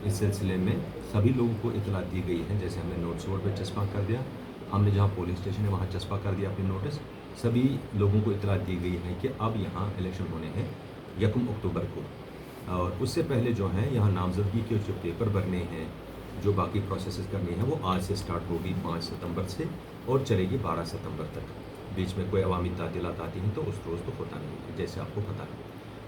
इस सिलसिले में सभी लोगों को इतला दी गई है। जैसे हमने नोटिस बोर्ड पर चस्पा कर दिया, हमने जहाँ पोलिंग स्टेशन है वहाँ चस्पा कर दिया अपने नोटिस। सभी लोगों को इतला दी गई है कि अब यहाँ इलेक्शन होने हैं 1 अक्टूबर को, और उससे पहले जो है यहाँ नामजदगी के जो पेपर भरने हैं, जो बाकी प्रोसेस करनी है, वो आज से स्टार्ट होगी 5 सितंबर से और चलेगी 12 सितंबर तक। बीच में कोई अवामी तातीलात आती हैं तो उस रोज़ तो होता नहीं है, जैसे आपको पता है।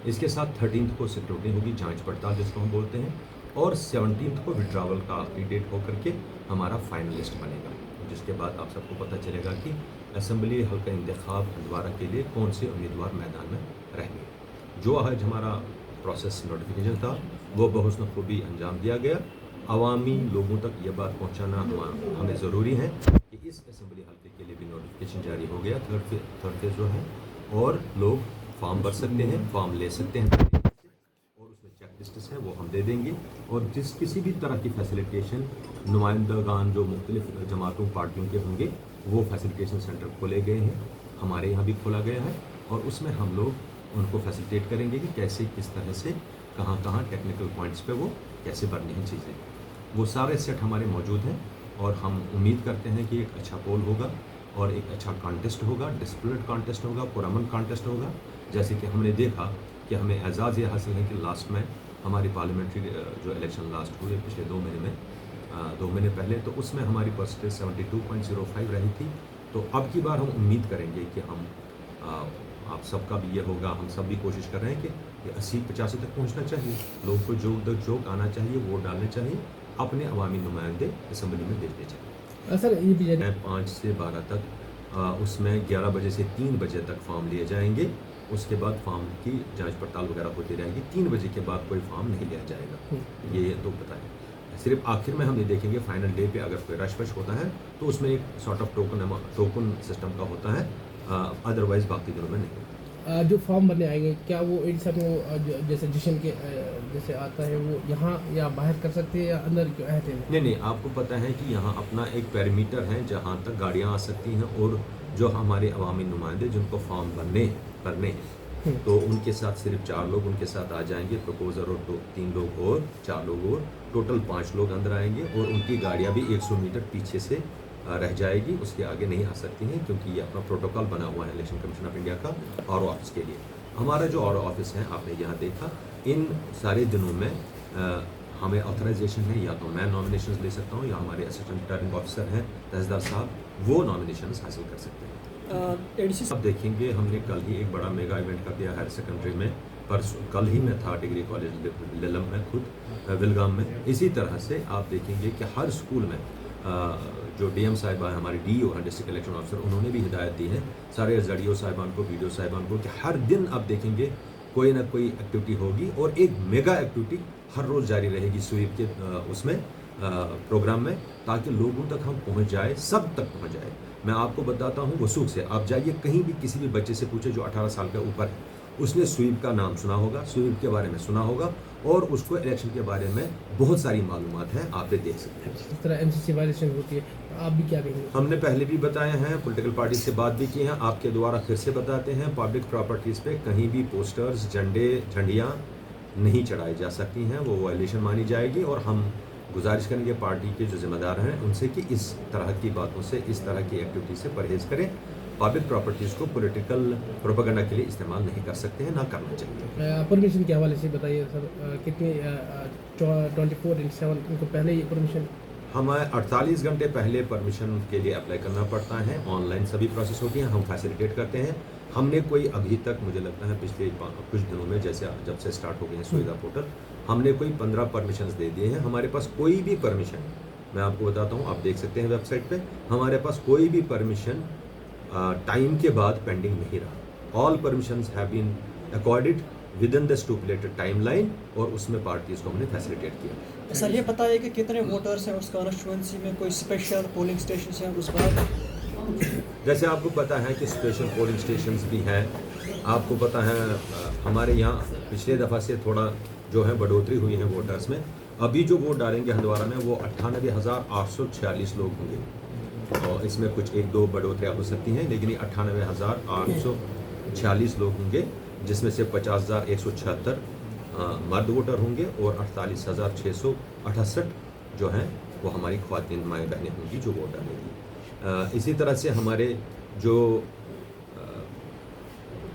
इसके साथ 13 को सिक्योरिटी होगी, जांच पड़ताल जिसको हम बोलते हैं, और 17 को विड्रावल का आखिरी डेट होकर के हमारा फाइनल लिस्ट बनेगा, जिसके बाद आप सबको पता चलेगा कि असेंबली हल्का इंतखाब हंदवारा के लिए कौन से उम्मीदवार मैदान में रहेंगे। जो आज हमारा प्रोसेस नोटिफिकेशन था वो बहुस्न खूबी अंजाम दिया गया। अवामी लोगों तक ये बात पहुंचाना हमें ज़रूरी है कि इस असेंबली हल्के के लिए भी नोटिफिकेशन जारी हो गया, थर्ड फेज जो है, और लोग फॉर्म भर सकते हैं, फॉर्म ले सकते हैं, और उसमें चेक लिस्ट्स हैं वो हम दे देंगे। और किसी भी तरह की फैसिलिटेशन नुमाइंदगान जो मुख्तलिफ जमातों पार्टियों के होंगे, वो फैसिलिटेशन सेंटर खोले गए हैं, हमारे यहाँ भी खोला गया है, और उसमें हम लोग उनको फैसिलिटेट करेंगे कि कैसे किस तरह से कहाँ कहाँ टेक्निकल पॉइंट्स पे वो कैसे भरनी हैं चीज़ें। वो सारे सेट हमारे मौजूद हैं, और हम उम्मीद करते हैं कि एक अच्छा पोल होगा और एक अच्छा कॉन्टेस्ट होगा, डिसिप्लिन कॉन्टेस्ट होगा, पुरअमन कॉन्टेस्ट होगा। जैसे कि हमने देखा कि हमें एजाज़ ये हासिल है कि लास्ट में हमारी पार्लियामेंट्री जो इलेक्शन लास्ट हुए पिछले 2 महीने में, 2 महीने पहले, तो उसमें हमारी परसेंटेज 72.05 रही थी। तो अब की बार हम उम्मीद करेंगे कि हम आप सबका भी ये होगा, हम सब भी कोशिश कर रहे हैं कि ये 80-85 तक पहुंचना चाहिए। लोगों को जोक आना चाहिए, वोट डालने चाहिए, अपने अवामी नुमाइंदे असेंबली में भेजने चाहिए। सर ये भी 5 से 12 तक उसमें 11 बजे से 3 बजे तक फॉर्म लिए जाएंगे। उसके बाद फॉर्म की जांच पड़ताल वगैरह होती रहेगी। 3 बजे के बाद कोई फॉर्म नहीं लिया जाएगा, ये तो पता है। सिर्फ आखिर में हम ये देखेंगे फाइनल डे पे अगर कोई रश होता है तो उसमें एक सॉर्ट ऑफ टोकन सिस्टम का होता है, अदरवाइज बाकी दिनों में नहीं। जो फॉर्म भरने आएंगे क्या वो एक साथ वो जैसे जश्न के जैसे आता है वो यहाँ या बाहर कर सकते हैं या अंदर क्यों रहते हैं? नहीं, आपको पता है कि यहाँ अपना एक पेरीमीटर है जहाँ तक गाड़ियाँ आ सकती हैं, और जो हमारे अवामी नुमाइंदे जिनको फॉर्म भरने हैं तो उनके साथ सिर्फ 4 लोग उनके साथ आ जाएंगे, प्रपोजर और 3 लोग और 4 लोग और टोटल 5 लोग अंदर आएंगे, और उनकी गाड़ियाँ भी 100 मीटर पीछे से रह जाएगी, उसके आगे नहीं आ सकती हैं, क्योंकि ये अपना प्रोटोकॉल बना हुआ है इलेक्शन कमीशन ऑफ इंडिया का और ऑफिस के लिए। हमारा जो और ऑफिस है आपने यहाँ देखा, इन सारे दिनों में हमें ऑथराइजेशन है, या तो मैं नॉमिनेशन ले सकता हूँ या हमारे असिस्टेंट रिटर्निंग ऑफिसर हैं तहसीलदार साहब, वो नॉमिनेशन हासिल कर सकते हैं। अब देखेंगे, हमने कल ही एक बड़ा मेगा इवेंट कर दिया हायर सेकेंडरी में, कल ही मैं था डिग्री कॉलेज लेलम में खुद विलगाम में। इसी तरह से आप देखेंगे कि हर स्कूल में जो डीएम साहिबा हैं, हमारे डीओ हैं, डिस्ट्रिक्ट इलेक्शन ऑफिसर, उन्होंने भी हिदायत दी है सारे जड़ियों साहिबान को, वीडियो साहिबान को, कि हर दिन आप देखेंगे कोई ना कोई एक्टिविटी होगी, और एक मेगा एक्टिविटी हर रोज़ जारी रहेगी स्वीप के उसमें प्रोग्राम में, ताकि लोगों तक हम पहुंच जाए, सब तक पहुंच जाए। मैं आपको बताता हूं वसूख से, आप जाइए कहीं भी किसी भी बच्चे से पूछे जो 18 साल के ऊपर है, उसने स्वीप का नाम सुना होगा, स्वीप के बारे में सुना होगा, और उसको इलेक्शन के बारे में बहुत सारी मालूमात है, आप देख सकते हैं। इस तरह एमसीसी वायलेशन होती है, आप भी क्या कहेंगे? हमने पहले भी बताए हैं, पॉलिटिकल पार्टी से बात भी की है, आपके द्वारा फिर से बताते हैं, पब्लिक प्रॉपर्टीज़ पे कहीं भी पोस्टर्स, झंडियाँ नहीं चढ़ाई जा सकती हैं, वो वायलेशन मानी जाएगी। और हम गुजारिश करेंगे पार्टी के जो जिम्मेदार हैं उनसे कि इस तरह की बातों से, इस तरह की एक्टिविटी से परहेज़ करें। पब्लिक प्रॉपर्टीज़ को पॉलिटिकल प्रोपेगेंडा के लिए इस्तेमाल नहीं कर सकते हैं, ना करना चाहिए। परमिशन के हवाले से बताइए सर, कितनी 24/7 उनको पहले ही परमिशन? हमें 48 घंटे पहले परमिशन के लिए अप्लाई करना पड़ता है, ऑनलाइन सभी प्रोसेस होती हैं, हम फैसिलिटेट करते हैं। हमने कोई अभी तक, मुझे लगता है पिछले कुछ दिनों में, जैसे जब से स्टार्ट हो गए हैं सुविधा पोर्टल, हमने कोई 15 परमिशंस दे दिए हैं। हमारे पास कोई भी परमिशन, मैं आपको बताता हूँ, आप देख सकते हैं वेबसाइट पे, हमारे पास कोई भी परमिशन टाइम के बाद पेंडिंग नहीं रहा। All permissions have been accorded within the stipulated timeline, और उसमें पार्टीज को हमने फैसिलिटेट किया। सर ये बताइए कि कितने वोटर्स हैं उस कॉन्स्टिट्यूंसी में, कोई स्पेशल पोलिंग स्टेशन हैं उस बार? जैसे आपको पता है कि स्पेशल पोलिंग स्टेशंस भी हैं, आपको पता है हमारे यहाँ पिछले दफ़ा से थोड़ा जो है बढ़ोतरी हुई है वोटर्स में। अभी जो वोट डालेंगे हंदवारा में वो 98,846 लोग होंगे, और इसमें कुछ 1-2 बढ़ोतरियाँ हो सकती हैं, लेकिन ये 98,846 लोग होंगे, जिसमें से 50,176 मर्द वोटर होंगे और 48,668 जो हैं वो हमारी ख्वातीन माएँ बहनें होंगी जो वोट डालेंगी। इसी तरह से हमारे जो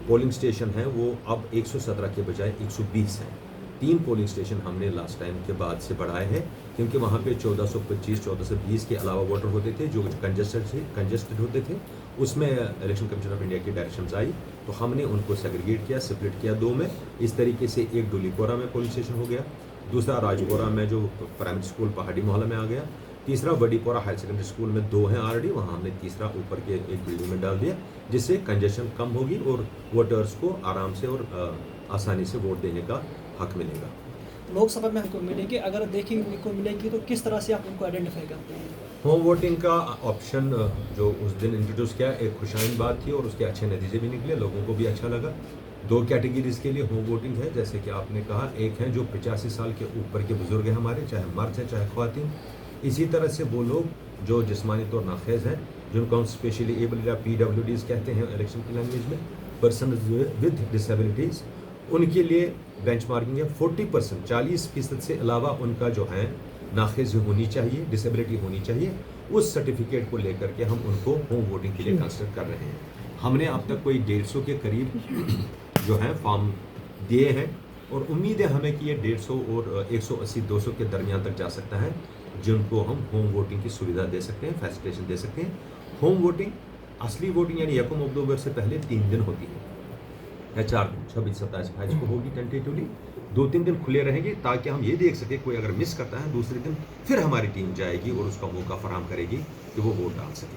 पोलिंग स्टेशन हैं वो अब 117 के बजाय 120 हैं। 3 पोलिंग स्टेशन हमने लास्ट टाइम के बाद से बढ़ाए हैं क्योंकि वहाँ पे 1425 1420 के अलावा वोटर होते थे जो कंजेस्टेड होते थे। उसमें इलेक्शन कमीशन ऑफ इंडिया की डायरेक्शंस आई तो हमने उनको सेग्रीगेट किया, स्प्लिट किया 2 में। इस तरीके से एक डुलीपोरा में पोलिंग स्टेशन हो गया, दूसरा राजपोरा में जो प्राइमरी स्कूल पहाड़ी मोहल्ला में आ गया, तीसरा वडीपोरा हायर सेकेंडरी स्कूल में 2 हैं ऑलरेडी, वहाँ हमने तीसरा ऊपर के एक बिल्डिंग में डाल दिया जिससे कंजेशन कम होगी और वोटर्स को आराम से और आसानी से वोट देने का हक मिलेगा। लोकसभा में हमको मिलेगी, अगर देखने को मिलेगी तो किस तरह से आप उनको आइडेंटिफाई करते हैं? होम वोटिंग का ऑप्शन जो उस दिन इंट्रोड्यूस किया एक खुशाइन बात थी और उसके अच्छे नतीजे भी निकले, लोगों को भी अच्छा लगा। 2 कैटेगरीज के लिए होम वोटिंग है, जैसे कि आपने कहा, एक है जो 85 साल के ऊपर के बुजुर्ग हैं हमारे, चाहे मर्द हैं चाहे ख्वातीन। इसी तरह से वो लोग जो जिस्मानी तौर नाखेज हैं, जिनको हम स्पेशली एबल या PWDs कहते हैं इलेक्शन की लैंग्वेज में, पर्सन विद डिसेबिलिटीज़, उनके लिए बेंचमार्किंग है 40%, 40% से अलावा उनका जो है नाखेज होनी चाहिए, डिसेबिलिटी होनी चाहिए। उस सर्टिफिकेट को लेकर के हम उनको होम वोटिंग के लिए कंसिडर कर रहे हैं। हमने अब तक कोई 150 के करीब जो है फॉर्म दिए हैं और उम्मीद है हमें कि ये 150 और 180-200 के दरमियान तक जा सकता है जिनको हम होम वोटिंग की सुविधा दे सकते हैं, फैसिलिटेशन दे सकते हैं। होम वोटिंग, असली वोटिंग यानी 1 अक्टूबर से पहले 3 दिन होती है या 4 दिन, 26, 27, 28 को होगी टेंटेटिवली। 2-3 दिन खुले रहेंगे ताकि हम ये देख सके कोई अगर मिस करता है दूसरे दिन फिर हमारी टीम जाएगी और उसका मौका फराहम करेगी कि वो वोट डाल सके।